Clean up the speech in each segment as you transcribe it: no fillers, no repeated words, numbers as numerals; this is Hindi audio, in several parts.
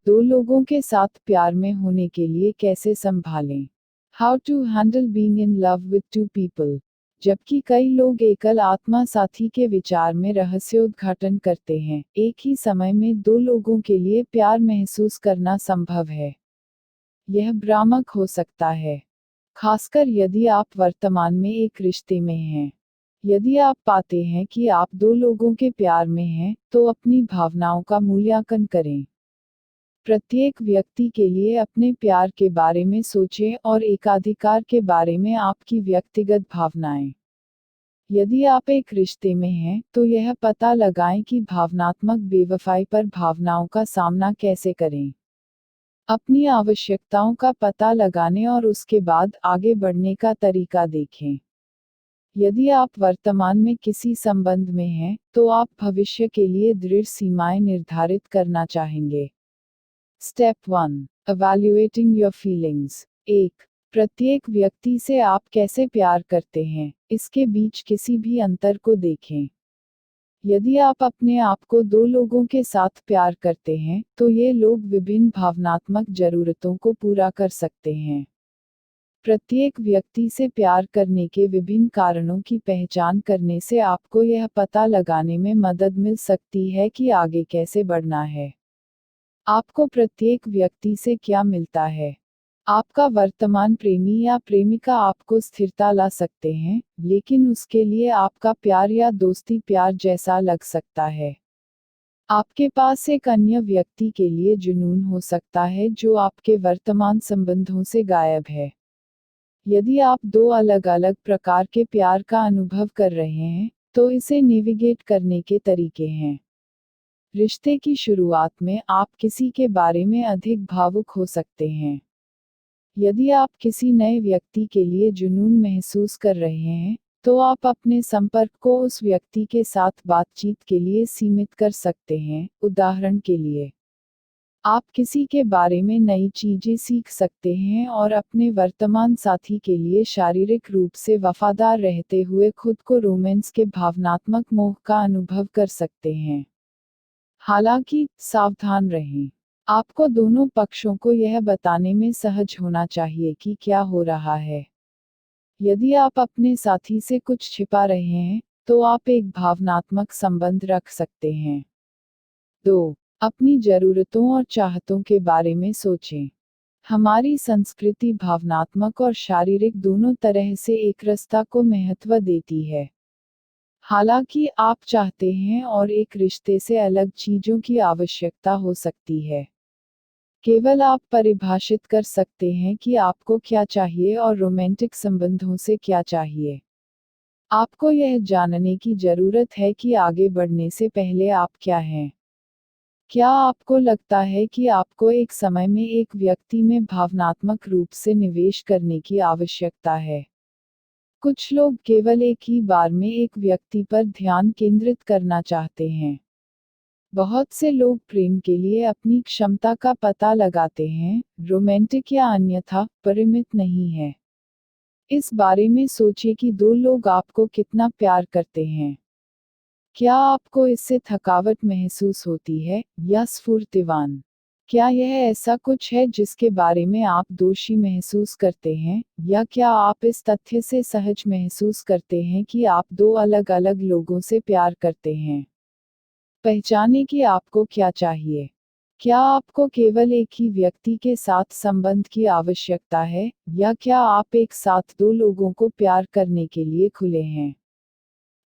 दो लोगों के साथ प्यार में होने के लिए कैसे संभालें? How to handle being in love with two people. जबकि कई लोग एकल आत्मा साथी के विचार में रहस्योद्घाटन करते हैं, एक ही समय में दो लोगों के लिए प्यार महसूस करना संभव है। यह भ्रामक हो सकता है, खासकर यदि आप वर्तमान में एक रिश्ते में हैं। यदि आप पाते हैं कि आप दो लोगों के प्यार में हैं, तो अपनी भावनाओं का मूल्यांकन करें। प्रत्येक व्यक्ति के लिए अपने प्यार के बारे में सोचें और एकाधिकार के बारे में आपकी व्यक्तिगत भावनाएं। यदि आप एक रिश्ते में हैं, तो यह पता लगाएं कि भावनात्मक बेवफाई पर भावनाओं का सामना कैसे करें। अपनी आवश्यकताओं का पता लगाने और उसके बाद आगे बढ़ने का तरीका देखें। यदि आप वर्तमान में किसी संबंध में हैं, तो आप भविष्य के लिए दृढ़ सीमाएं निर्धारित करना चाहेंगे। Step 1, Evaluating your feelings। 1, प्रत्येक व्यक्ति से आप कैसे प्यार करते हैं, इसके बीच किसी भी अंतर को देखें। यदि आप अपने आप को दो लोगों के साथ प्यार करते हैं, तो ये लोग विभिन्न भावनात्मक जरूरतों को पूरा कर सकते हैं। प्रत्येक व्यक्ति से प्यार करने के विभिन्न कारणों की पहचान करने से आपको यह पता लगाने में मदद मिल सकती है कि आगे कैसे बढ़ना है। आपको प्रत्येक व्यक्ति से क्या मिलता है? आपका वर्तमान प्रेमी या प्रेमिका आपको स्थिरता ला सकते हैं, लेकिन उसके लिए आपका प्यार या दोस्ती प्यार जैसा लग सकता है। आपके पास एक अन्य व्यक्ति के लिए जुनून हो सकता है जो आपके वर्तमान संबंधों से गायब है। यदि आप दो अलग अलग प्रकार के प्यार का अनुभव कर रहे हैं, तो इसे नेविगेट करने के तरीके हैं। रिश्ते की शुरुआत में आप किसी के बारे में अधिक भावुक हो सकते हैं। यदि आप किसी नए व्यक्ति के लिए जुनून महसूस कर रहे हैं, तो आप अपने संपर्क को उस व्यक्ति के साथ बातचीत के लिए सीमित कर सकते हैं। उदाहरण के लिए, आप किसी के बारे में नई चीजें सीख सकते हैं और अपने वर्तमान साथी के लिए शारीरिक रूप से वफादार रहते हुए खुद को रोमांस के भावनात्मक मोह का अनुभव कर सकते हैं। हालांकि, सावधान रहें। आपको दोनों पक्षों को यह बताने में सहज होना चाहिए कि क्या हो रहा है। यदि आप अपने साथी से कुछ छिपा रहे हैं, तो आप एक भावनात्मक संबंध रख सकते हैं। 2, अपनी जरूरतों और चाहतों के बारे में सोचें। हमारी संस्कृति भावनात्मक और शारीरिक दोनों तरह से एकरसता को महत्व देती है। हालांकि आप चाहते हैं और एक रिश्ते से अलग चीजों की आवश्यकता हो सकती है। केवल आप परिभाषित कर सकते हैं कि आपको क्या चाहिए और रोमांटिक संबंधों से क्या चाहिए। आपको यह जानने की जरूरत है कि आगे बढ़ने से पहले आप क्या हैं। क्या आपको लगता है कि आपको एक समय में एक व्यक्ति में भावनात्मक रूप से निवेश करने की आवश्यकता है? कुछ लोग केवल एक ही बार में एक व्यक्ति पर ध्यान केंद्रित करना चाहते हैं। बहुत से लोग प्रेम के लिए अपनी क्षमता का पता लगाते हैं, रोमांटिक या अन्यथा, परिमित नहीं है। इस बारे में सोचें कि दो लोग आपको कितना प्यार करते हैं। क्या आपको इससे थकावट महसूस होती है, या स्फूर्तिवान? क्या यह ऐसा कुछ है जिसके बारे में आप दोषी महसूस करते हैं, या क्या आप इस तथ्य से सहज महसूस करते हैं कि आप दो अलग अलग लोगों से प्यार करते हैं? पहचानें कि आपको क्या चाहिए। क्या आपको केवल एक ही व्यक्ति के साथ संबंध की आवश्यकता है, या क्या आप एक साथ दो लोगों को प्यार करने के लिए खुले हैं?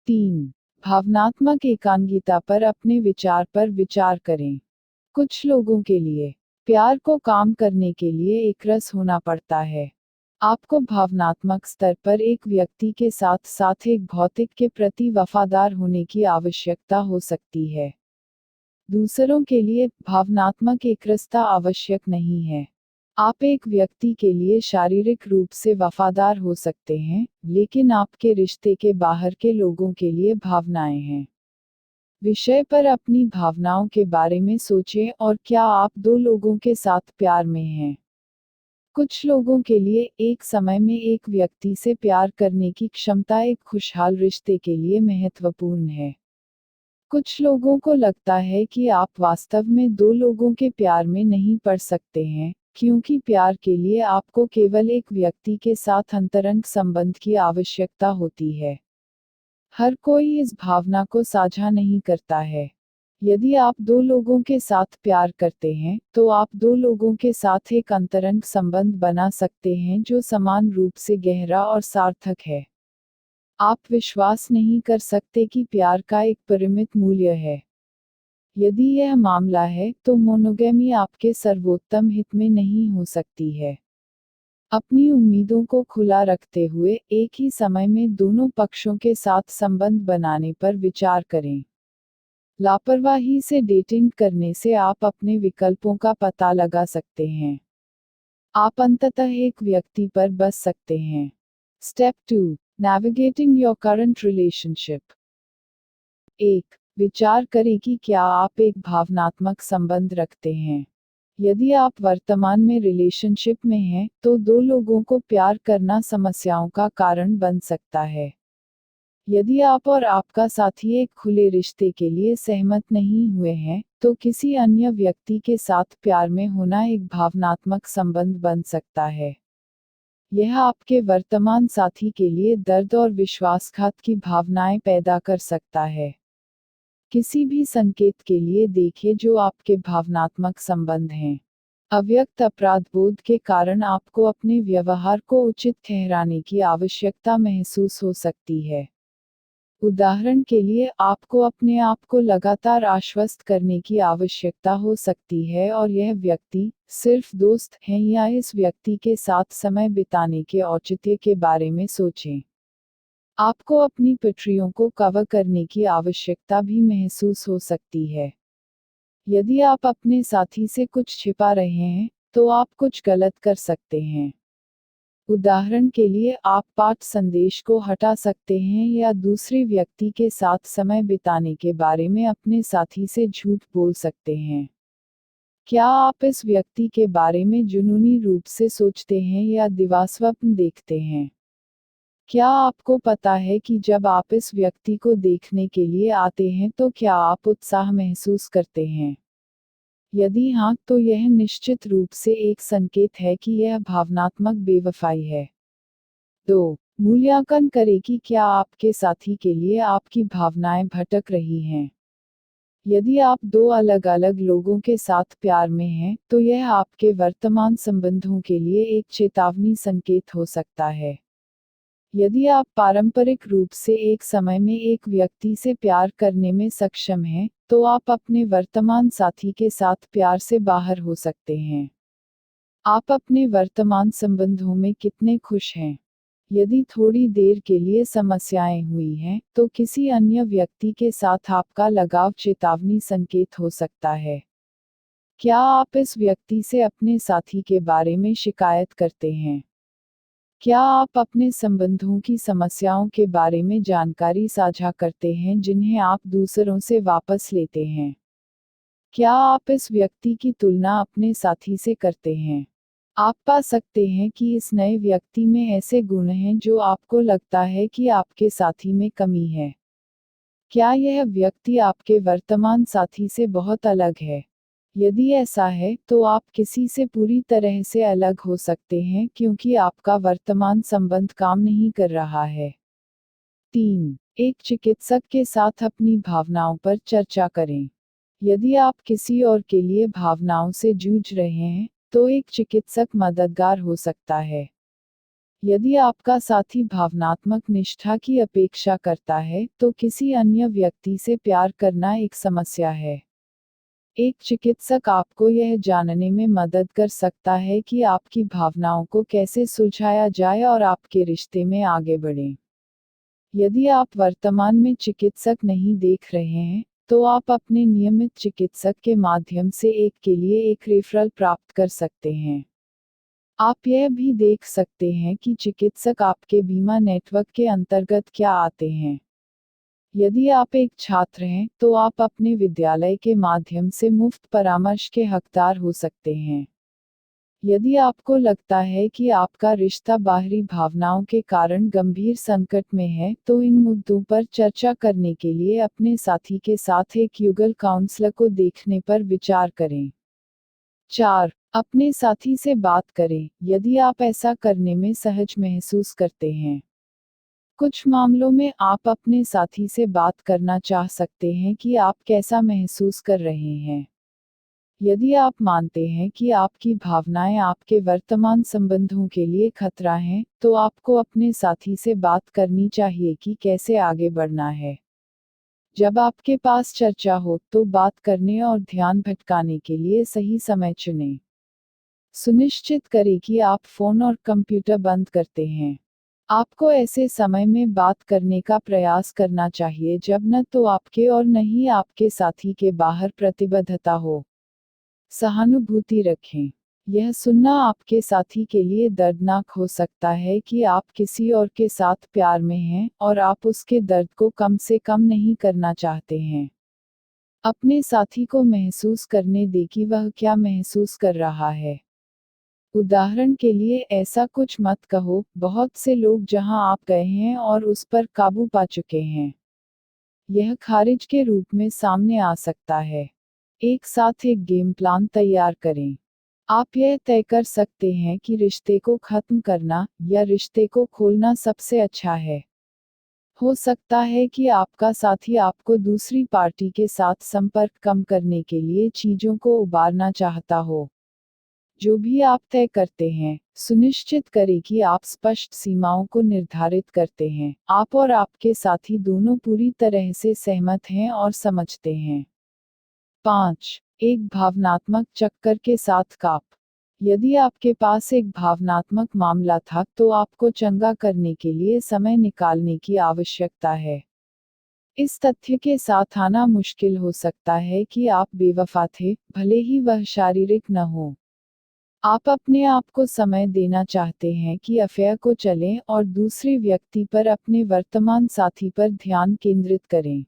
3, भावनात्मक एकांगिता पर अपने विचार पर विचार करें। कुछ लोगों के लिए प्यार को काम करने के लिए एकरस होना पड़ता है। आपको भावनात्मक स्तर पर एक व्यक्ति के साथ साथ एक भौतिक के प्रति वफादार होने की आवश्यकता हो सकती है। दूसरों के लिए भावनात्मक एकरसता आवश्यक नहीं है। आप एक व्यक्ति के लिए शारीरिक रूप से वफादार हो सकते हैं, लेकिन आपके रिश्ते के बाहर के लोगों के लिए भावनाएं हैं। विषय पर अपनी भावनाओं के बारे में सोचें और क्या आप दो लोगों के साथ प्यार में हैं। कुछ लोगों के लिए एक समय में एक व्यक्ति से प्यार करने की क्षमता एक खुशहाल रिश्ते के लिए महत्वपूर्ण है। कुछ लोगों को लगता है कि आप वास्तव में दो लोगों के प्यार में नहीं पड़ सकते हैं, क्योंकि प्यार के लिए आपको केवल एक व्यक्ति के साथ अंतरंग संबंध की आवश्यकता होती है। हर कोई इस भावना को साझा नहीं करता है। यदि आप दो लोगों के साथ प्यार करते हैं, तो आप दो लोगों के साथ एक अंतरंग संबंध बना सकते हैं जो समान रूप से गहरा और सार्थक है। आप विश्वास नहीं कर सकते कि प्यार का एक परिमित मूल्य है। यदि यह मामला है, तो मोनोगैमी आपके सर्वोत्तम हित में नहीं हो सकती है। अपनी उम्मीदों को खुला रखते हुए एक ही समय में दोनों पक्षों के साथ संबंध बनाने पर विचार करें। लापरवाही से डेटिंग करने से आप अपने विकल्पों का पता लगा सकते हैं। आप अंततः एक व्यक्ति पर बस सकते हैं। Step 2, navigating your current relationship. 1. विचार करें कि क्या आप एक भावनात्मक संबंध रखते हैं। यदि आप वर्तमान में रिलेशनशिप में हैं, तो दो लोगों को प्यार करना समस्याओं का कारण बन सकता है। यदि आप और आपका साथी एक खुले रिश्ते के लिए सहमत नहीं हुए हैं, तो किसी अन्य व्यक्ति के साथ प्यार में होना एक भावनात्मक संबंध बन सकता है। यह आपके वर्तमान साथी के लिए दर्द और विश्वासघात की भावनाएं पैदा कर सकता है। किसी भी संकेत के लिए देखिए जो आपके भावनात्मक संबंध हैं। अव्यक्त अपराधबोध के कारण आपको अपने व्यवहार को उचित ठहराने की आवश्यकता महसूस हो सकती है। उदाहरण के लिए आपको अपने आप को लगातार आश्वस्त करने की आवश्यकता हो सकती है और यह व्यक्ति सिर्फ दोस्त है या इस व्यक्ति के साथ समय बिताने के औचित्य के बारे में सोचें। आपको अपनी पटरियों को कवर करने की आवश्यकता भी महसूस हो सकती है। यदि आप अपने साथी से कुछ छिपा रहे हैं, तो आप कुछ गलत कर सकते हैं। उदाहरण के लिए आप पाठ संदेश को हटा सकते हैं या दूसरे व्यक्ति के साथ समय बिताने के बारे में अपने साथी से झूठ बोल सकते हैं। क्या आप इस व्यक्ति के बारे में जुनूनी रूप से सोचते हैं या दिवास्वप्न देखते हैं? क्या आपको पता है कि जब आप इस व्यक्ति को देखने के लिए आते हैं तो क्या आप उत्साह महसूस करते हैं? यदि हाँ, तो यह निश्चित रूप से एक संकेत है कि यह भावनात्मक बेवफाई है। 2. मूल्यांकन करें कि क्या आपके साथी के लिए आपकी भावनाएं भटक रही हैं। यदि आप दो अलग-अलग लोगों के साथ प्यार में हैं, तो यह आपके वर्तमान संबंधों के लिए एक चेतावनी संकेत हो सकता है। यदि आप पारंपरिक रूप से एक समय में एक व्यक्ति से प्यार करने में सक्षम हैं, तो आप अपने वर्तमान साथी के साथ प्यार से बाहर हो सकते हैं। आप अपने वर्तमान संबंधों में कितने खुश हैं? यदि थोड़ी देर के लिए समस्याएं हुई हैं, तो किसी अन्य व्यक्ति के साथ आपका लगाव चेतावनी संकेत हो सकता है। क्या आप इस व्यक्ति से अपने साथी के बारे में शिकायत करते हैं? क्या आप अपने संबंधों की समस्याओं के बारे में जानकारी साझा करते हैं जिन्हें आप दूसरों से वापस लेते हैं? क्या आप इस व्यक्ति की तुलना अपने साथी से करते हैं? आप पा सकते हैं कि इस नए व्यक्ति में ऐसे गुण हैं जो आपको लगता है कि आपके साथी में कमी है। क्या यह व्यक्ति आपके वर्तमान साथी से बहुत अलग है? यदि ऐसा है, तो आप किसी से पूरी तरह से अलग हो सकते हैं क्योंकि आपका वर्तमान संबंध काम नहीं कर रहा है। 3. एक चिकित्सक के साथ अपनी भावनाओं पर चर्चा करें। यदि आप किसी और के लिए भावनाओं से जूझ रहे हैं, तो एक चिकित्सक मददगार हो सकता है। यदि आपका साथी भावनात्मक निष्ठा की अपेक्षा करता है, तो किसी अन्य व्यक्ति से प्यार करना एक समस्या है। एक चिकित्सक आपको यह जानने में मदद कर सकता है कि आपकी भावनाओं को कैसे सुलझाया जाए और आपके रिश्ते में आगे बढ़ें। यदि आप वर्तमान में चिकित्सक नहीं देख रहे हैं, तो आप अपने नियमित चिकित्सक के माध्यम से एक के लिए एक रेफरल प्राप्त कर सकते हैं। आप यह भी देख सकते हैं कि चिकित्सक आपके बीमा नेटवर्क के अंतर्गत क्या आते हैं। यदि आप एक छात्र हैं, तो आप अपने विद्यालय के माध्यम से मुफ्त परामर्श के हकदार हो सकते हैं। यदि आपको लगता है कि आपका रिश्ता बाहरी भावनाओं के कारण गंभीर संकट में है, तो इन मुद्दों पर चर्चा करने के लिए अपने साथी के साथ एक युगल काउंसलर को देखने पर विचार करें। 4. अपने साथी से बात करें, यदि आप ऐसा करने में सहज महसूस करते हैं। कुछ मामलों में आप अपने साथी से बात करना चाह सकते हैं कि आप कैसा महसूस कर रहे हैं। यदि आप मानते हैं कि आपकी भावनाएं आपके वर्तमान संबंधों के लिए खतरा हैं, तो आपको अपने साथी से बात करनी चाहिए कि कैसे आगे बढ़ना है। जब आपके पास चर्चा हो, तो बात करने और ध्यान भटकाने के लिए सही समय चुनें। सुनिश्चित करें कि आप फोन और कंप्यूटर बंद करते हैं। आपको ऐसे समय में बात करने का प्रयास करना चाहिए जब न तो आपके और न ही आपके साथी के बाहर प्रतिबद्धता हो। सहानुभूति रखें। यह सुनना आपके साथी के लिए दर्दनाक हो सकता है कि आप किसी और के साथ प्यार में हैं और आप उसके दर्द को कम से कम नहीं करना चाहते हैं। अपने साथी को महसूस करने दें कि वह क्या महसूस कर रहा है। उदाहरण के लिए ऐसा कुछ मत कहो, बहुत से लोग जहां आप गए हैं और उस पर काबू पा चुके हैं। यह खारिज के रूप में सामने आ सकता है। एक साथ एक गेम प्लान तैयार करें। आप यह तय कर सकते हैं कि रिश्ते को खत्म करना या रिश्ते को खोलना सबसे अच्छा है। हो सकता है कि आपका साथी आपको दूसरी पार्टी के साथ संपर्क कम करने के लिए चीजों को उबारना चाहता हो। जो भी आप तय करते हैं, सुनिश्चित करें कि आप स्पष्ट सीमाओं को निर्धारित करते हैं। आप और आपके साथी दोनों पूरी तरह से सहमत हैं और समझते हैं। 5. एक भावनात्मक चक्कर के साथ काप। यदि आपके पास एक भावनात्मक मामला था, तो आपको चंगा करने के लिए समय निकालने की आवश्यकता है। इस तथ्य के साथ आना मुश्किल हो सकता है कि आप बेवफा थे, भले ही वह शारीरिक न हो। आप अपने आप को समय देना चाहते हैं कि अफेयर को चलें और दूसरे व्यक्ति पर अपने वर्तमान साथी पर ध्यान केंद्रित करें।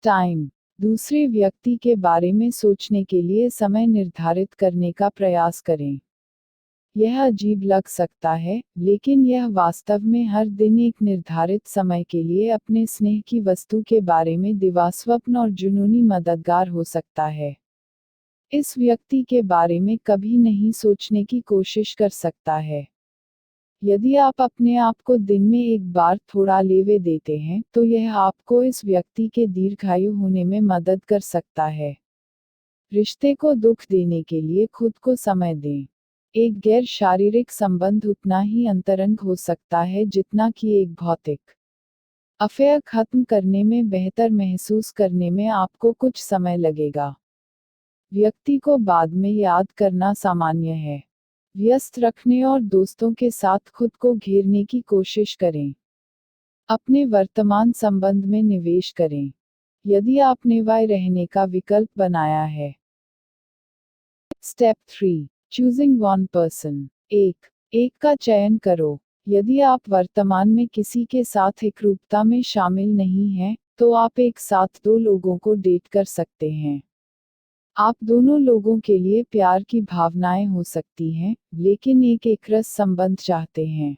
टाइम। दूसरे व्यक्ति के बारे में सोचने के लिए समय निर्धारित करने का प्रयास करें। यह अजीब लग सकता है, लेकिन यह वास्तव में हर दिन एक निर्धारित समय के लिए अपने स्नेह की वस्तु के बारे में दिवास्वप्न और जुनूनी मददगार हो सकता है। इस व्यक्ति के बारे में कभी नहीं सोचने की कोशिश कर सकता है। यदि आप अपने आप को दिन में एक बार थोड़ा लेवे देते हैं, तो यह आपको इस व्यक्ति के दीर्घायु होने में मदद कर सकता है। रिश्ते को दुख देने के लिए खुद को समय दें। एक गैर शारीरिक संबंध उतना ही अंतरंग हो सकता है जितना कि एक भौतिक। अफेयर खत्म करने में बेहतर महसूस करने में आपको कुछ समय लगेगा। व्यक्ति को बाद में याद करना सामान्य है। व्यस्त रखने और दोस्तों के साथ खुद को घेरने की कोशिश करें। अपने वर्तमान संबंध में निवेश करें। यदि आपने वाय रहने का विकल्प बनाया है। स्टेप 3. Choosing one person. एक का चयन करो। यदि आप वर्तमान में किसी के साथ एकरूपता में शामिल नहीं हैं, तो आप एक साथ दो लोगों को डेट कर सकते हैं। आप दोनों लोगों के लिए प्यार की भावनाएं हो सकती हैं, लेकिन एक एकरस संबंध चाहते हैं।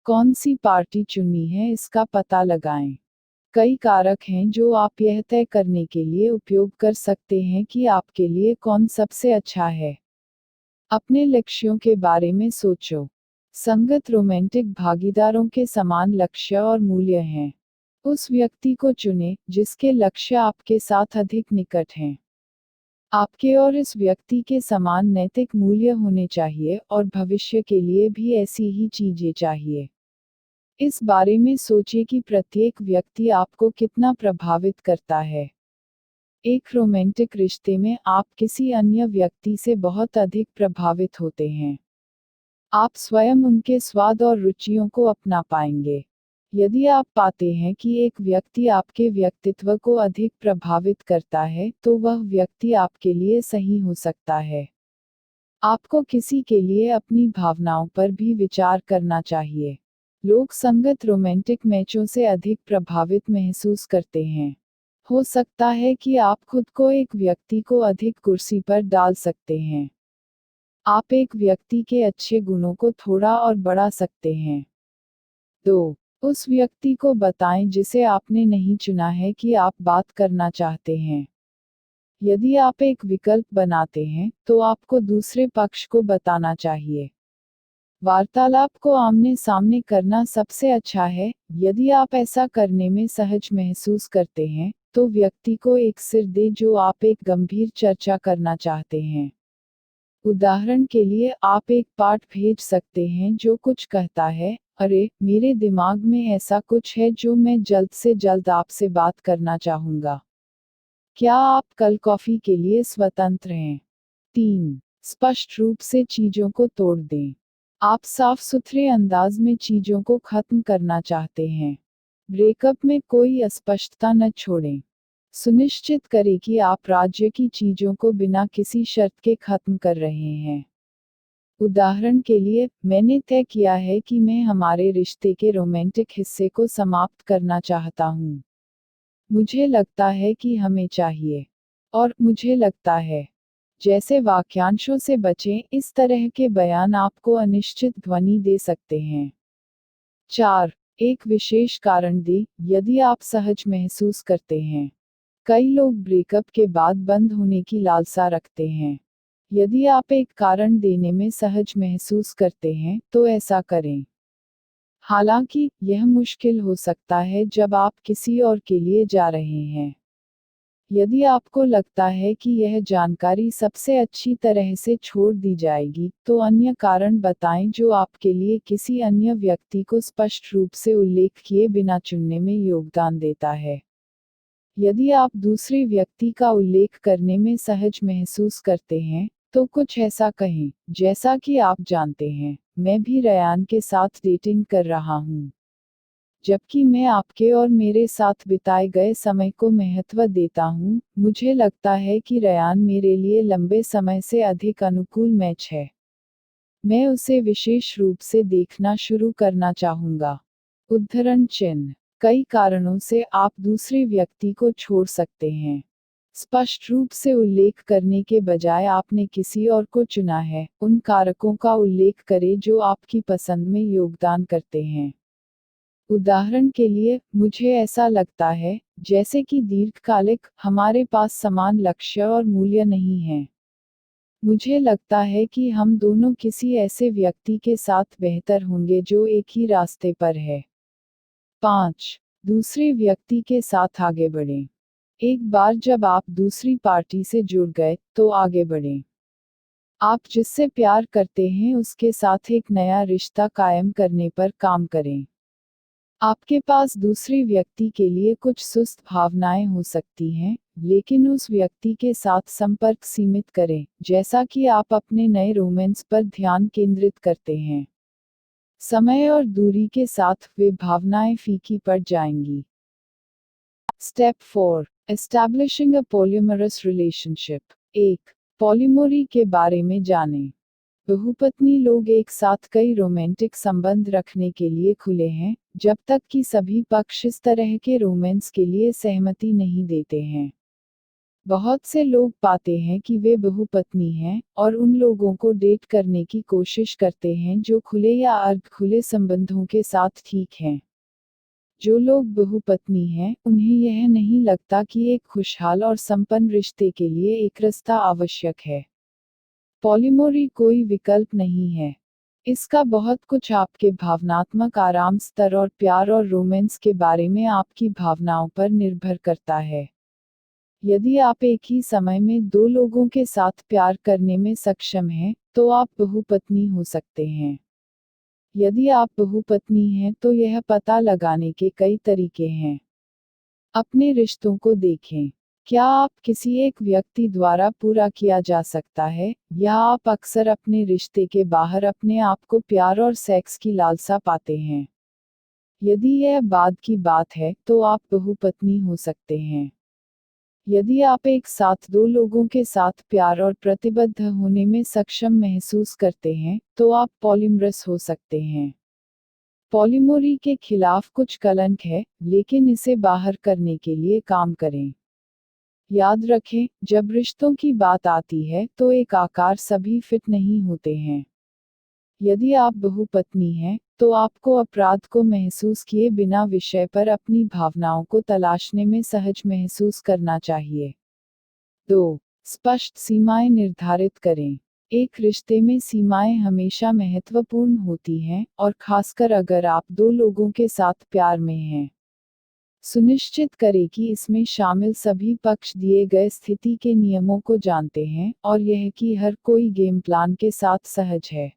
कौन सी पार्टी चुननी है इसका पता लगाएं। कई कारक हैं जो आप यह तय करने के लिए उपयोग कर सकते हैं कि आपके लिए कौन सबसे अच्छा है। अपने लक्ष्यों के बारे में सोचो। संगत रोमांटिक भागीदारों के समान लक्ष्य और मूल्य हैं। उस व्यक्ति को चुनें जिसके लक्ष्य आपके साथ अधिक निकट हैं। आपके और इस व्यक्ति के समान नैतिक मूल्य होने चाहिए और भविष्य के लिए भी ऐसी ही चीजें चाहिए। इस बारे में सोचिए कि प्रत्येक व्यक्ति आपको कितना प्रभावित करता है। एक रोमांटिक रिश्ते में आप किसी अन्य व्यक्ति से बहुत अधिक प्रभावित होते हैं। आप स्वयं उनके स्वाद और रुचियों को अपना पाएंगे। यदि आप पाते हैं कि एक व्यक्ति आपके व्यक्तित्व को अधिक प्रभावित करता है, तो वह व्यक्ति आपके लिए सही हो सकता है। आपको किसी के लिए अपनी भावनाओं पर भी विचार करना चाहिए। लोग संगत रोमांटिक मैचों से अधिक प्रभावित महसूस करते हैं। हो सकता है कि आप खुद को एक व्यक्ति को अधिक कुर्सी पर डाल सकते हैं। आप एक व्यक्ति के अच्छे गुणों को थोड़ा और बढ़ा सकते हैं। 2. उस व्यक्ति को बताएं जिसे आपने नहीं चुना है कि आप बात करना चाहते हैं। यदि आप एक विकल्प बनाते हैं, तो आपको दूसरे पक्ष को बताना चाहिए। वार्तालाप को आमने सामने करना सबसे अच्छा है। यदि आप ऐसा करने में सहज महसूस करते हैं, तो व्यक्ति को एक सिर दे जो आप एक गंभीर चर्चा करना चाहते हैं। उदाहरण के लिए आप एक पाठ भेज सकते हैं जो कुछ कहता है, अरे मेरे दिमाग में ऐसा कुछ है जो मैं जल्द से जल्द आपसे बात करना चाहूँगा। क्या आप कल कॉफ़ी के लिए स्वतंत्र हैं? 3. स्पष्ट रूप से चीज़ों को तोड़ दें। आप साफ सुथरे अंदाज में चीज़ों को खत्म करना चाहते हैं। ब्रेकअप में कोई अस्पष्टता न छोड़ें। सुनिश्चित करें कि आप राज्य की चीज़ों को बिना किसी शर्त के खत्म कर रहे हैं। उदाहरण के लिए, मैंने तय किया है कि मैं हमारे रिश्ते के रोमांटिक हिस्से को समाप्त करना चाहता हूँ। मुझे लगता है कि हमें चाहिए। और मुझे लगता है। जैसे वाक्यांशों से बचें। इस तरह के बयान आपको अनिश्चित ध्वनि दे सकते हैं। 4. एक विशेष कारण दें, यदि आप सहज महसूस करते हैं। कई लोग ब्रेकअप के बाद बंद होने की लालसा रखते हैं। यदि आप एक कारण देने में सहज महसूस करते हैं, तो ऐसा करें। हालांकि, यह मुश्किल हो सकता है जब आप किसी और के लिए जा रहे हैं। यदि आपको लगता है कि यह जानकारी सबसे अच्छी तरह से छोड़ दी जाएगी, तो अन्य कारण बताएं जो आपके लिए किसी अन्य व्यक्ति को स्पष्ट रूप से उल्लेख किए बिना चुनने में योगदान देता है। यदि आप दूसरे व्यक्ति का उल्लेख करने में सहज महसूस करते हैं, तो कुछ ऐसा कहें, जैसा कि आप जानते हैं, मैं भी रयान के साथ डेटिंग कर रहा हूँ। जबकि मैं आपके और मेरे साथ बिताए गए समय को महत्व देता हूँ, मुझे लगता है कि रयान मेरे लिए लंबे समय से अधिक अनुकूल मैच है। मैं उसे विशेष रूप से देखना शुरू करना चाहूँगा। उद्धरण चिन्ह। कई कारणों से आप दूसरे व्यक्ति को छोड़ सकते हैं। स्पष्ट रूप से उल्लेख करने के बजाय आपने किसी और को चुना है, उन कारकों का उल्लेख करें जो आपकी पसंद में योगदान करते हैं। उदाहरण के लिए, मुझे ऐसा लगता है, जैसे कि दीर्घकालिक, हमारे पास समान लक्ष्य और मूल्य नहीं हैं। मुझे लगता है कि हम दोनों किसी ऐसे व्यक्ति के साथ बेहतर होंगे जो एक ही रास्ते पर है। 5. दूसरे व्यक्ति के साथ आगे बढ़ें। एक बार जब आप दूसरी पार्टी से जुड़ गए, तो आगे बढ़ें। आप जिससे प्यार करते हैं उसके साथ एक नया रिश्ता कायम करने पर काम करें। आपके पास दूसरे व्यक्ति के लिए कुछ सुस्त भावनाएं हो सकती हैं, लेकिन उस व्यक्ति के साथ संपर्क सीमित करें, जैसा कि आप अपने नए रोमांस पर ध्यान केंद्रित करते हैं। समय और दूरी के साथ वे भावनाएं फीकी पड़ जाएंगी। Step 4. Establishing a polyamorous relationship. 1. Polyamory के बारे में जानें। बहुपत्नी लोग एक साथ कई रोमांटिक संबंध रखने के लिए खुले हैं, जब तक कि सभी पक्ष इस तरह के रोमांस के लिए सहमति नहीं देते हैं। बहुत से लोग पाते हैं कि वे बहुपत्नी हैं, और उन लोगों को डेट करने की कोशिश करते हैं जो खुले या अर्ध खुले संबंधों के साथ ठीक हैं। जो लोग बहुपत्नी हैं, उन्हें यह नहीं लगता कि एक खुशहाल और संपन्न रिश्ते के लिए एकरसता आवश्यक है। पॉलीमोरी कोई विकल्प नहीं है। इसका बहुत कुछ आपके भावनात्मक आराम स्तर और प्यार और रोमांस के बारे में आपकी भावनाओं पर निर्भर करता है। यदि आप एक ही समय में दो लोगों के साथ प्यार करने में सक्षम हैं, तो आप बहुपत्नी हो सकते हैं। यदि आप बहुपत्नी हैं तो यह पता लगाने के कई तरीके हैं। अपने रिश्तों को देखें। क्या आप किसी एक व्यक्ति द्वारा पूरा किया जा सकता है, या आप अक्सर अपने रिश्ते के बाहर अपने आप को प्यार और सेक्स की लालसा पाते हैं? यदि यह बाद की बात है, तो आप बहुपत्नी हो सकते हैं। यदि आप एक साथ दो लोगों के साथ प्यार और प्रतिबद्ध होने में सक्षम महसूस करते हैं, तो आप पॉलीमरस हो सकते हैं। पॉलीमोरी के खिलाफ कुछ कलंक है, लेकिन इसे बाहर करने के लिए काम करें। याद रखें, जब रिश्तों की बात आती है तो एक आकार सभी फिट नहीं होते हैं। यदि आप बहुपत्नी हैं, तो आपको अपराध को महसूस किए बिना विषय पर अपनी भावनाओं को तलाशने में सहज महसूस करना चाहिए। 2. स्पष्ट सीमाएं निर्धारित करें। एक रिश्ते में सीमाएं हमेशा महत्वपूर्ण होती हैं, और खासकर अगर आप दो लोगों के साथ प्यार में हैं। सुनिश्चित करें कि इसमें शामिल सभी पक्ष दिए गए स्थिति के नियमों को जानते हैं, और यह कि हर कोई गेम प्लान के साथ सहज है।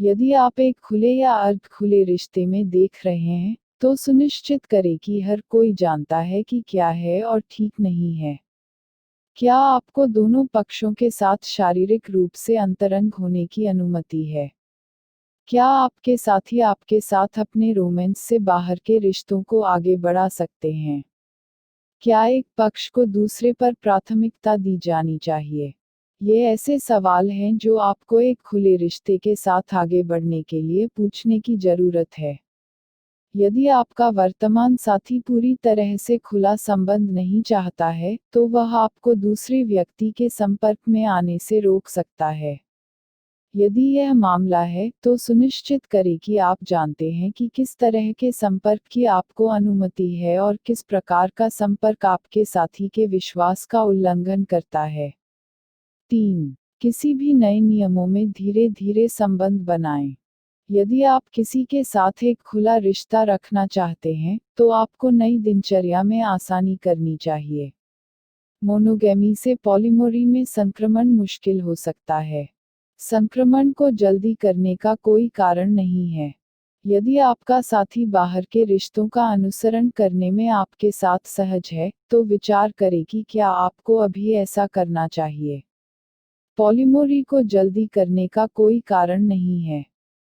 यदि आप एक खुले या अर्ध खुले रिश्ते में देख रहे हैं, तो सुनिश्चित करें कि हर कोई जानता है कि क्या है और ठीक नहीं है। क्या आपको दोनों पक्षों के साथ शारीरिक रूप से अंतरंग होने की अनुमति है? क्या आपके साथी आपके साथ अपने रोमांस से बाहर के रिश्तों को आगे बढ़ा सकते हैं? क्या एक पक्ष को दूसरे पर प्राथमिकता दी जानी चाहिए? ये ऐसे सवाल हैं जो आपको एक खुले रिश्ते के साथ आगे बढ़ने के लिए पूछने की जरूरत है। यदि आपका वर्तमान साथी पूरी तरह से खुला संबंध नहीं चाहता है, तो वह आपको दूसरे व्यक्ति के संपर्क में आने से रोक सकता है। यदि यह मामला है, तो सुनिश्चित करें कि आप जानते हैं कि किस तरह के संपर्क की आपको अनुमति है और किस प्रकार का संपर्क आपके साथी के विश्वास का उल्लंघन करता है। 3. किसी भी नए नियमों में धीरे धीरे संबंध बनाएं। यदि आप किसी के साथ एक खुला रिश्ता रखना चाहते हैं, तो आपको नई दिनचर्या में आसानी करनी चाहिए। मोनोगैमी से पॉलीमोरी में संक्रमण मुश्किल हो सकता है। संक्रमण को जल्दी करने का कोई कारण नहीं है। यदि आपका साथी बाहर के रिश्तों का अनुसरण करने में आपके साथ सहज है, तो विचार करें कि क्या आपको अभी ऐसा करना चाहिए। पॉलीमोरी को जल्दी करने का कोई कारण नहीं है।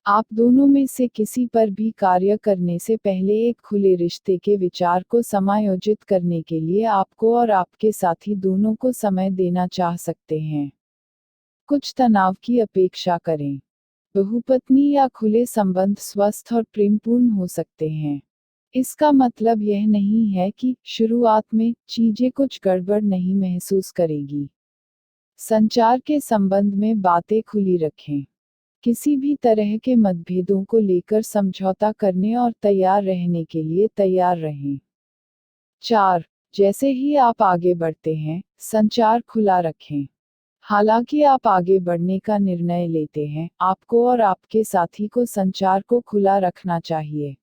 आप दोनों में से किसी पर भी कार्य करने से पहले एक खुले रिश्ते के विचार को समायोजित करने के लिए आपको और आपके साथी दोनों को समय देना चाह सकते हैं। कुछ तनाव की अपेक्षा करें। बहुपत्नी या खुले संबंध स्वस्थ और प्रेमपूर्ण हो सकते हैं। इसका मतलब यह नहीं है कि शुरुआत में चीजें कुछ गड़बड़ नहीं महसूस करेगी। संचार के संबंध में बातें खुली रखें। किसी भी तरह के मतभेदों को लेकर समझौता करने और तैयार रहने के लिए तैयार रहें। 4. जैसे ही आप आगे बढ़ते हैं, संचार खुला रखें। हालांकि आप आगे बढ़ने का निर्णय लेते हैं, आपको और आपके साथी को संचार को खुला रखना चाहिए।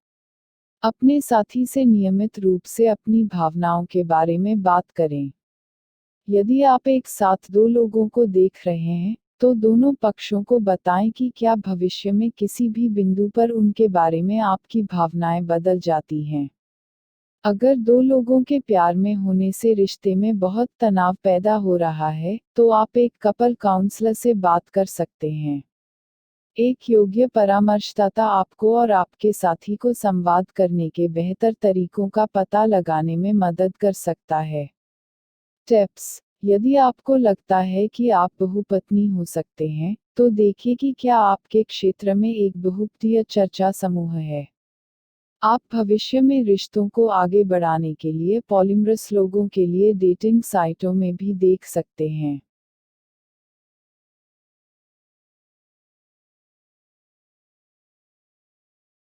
अपने साथी से नियमित रूप से अपनी भावनाओं के बारे में बात करें। यदि आप एक साथ दो लोगों को देख रहे हैं, तो दोनों पक्षों को बताएं कि क्या भविष्य में किसी भी बिंदु पर उनके बारे में आपकी भावनाएं बदल जाती हैं। अगर दो लोगों के प्यार में होने से रिश्ते में बहुत तनाव पैदा हो रहा है, तो आप एक कपल काउंसलर से बात कर सकते हैं। एक योग्य परामर्शदाता आपको और आपके साथी को संवाद करने के बेहतर तरीकों का पता लगाने में मदद कर सकता है। टिप्स: यदि आपको लगता है कि आप बहुपत्नी हो सकते हैं, तो देखिए कि क्या आपके क्षेत्र में एक बहुपतीय चर्चा समूह है। आप भविष्य में रिश्तों को आगे बढ़ाने के लिए पॉलीमरस लोगों के लिए डेटिंग साइटों में भी देख सकते हैं।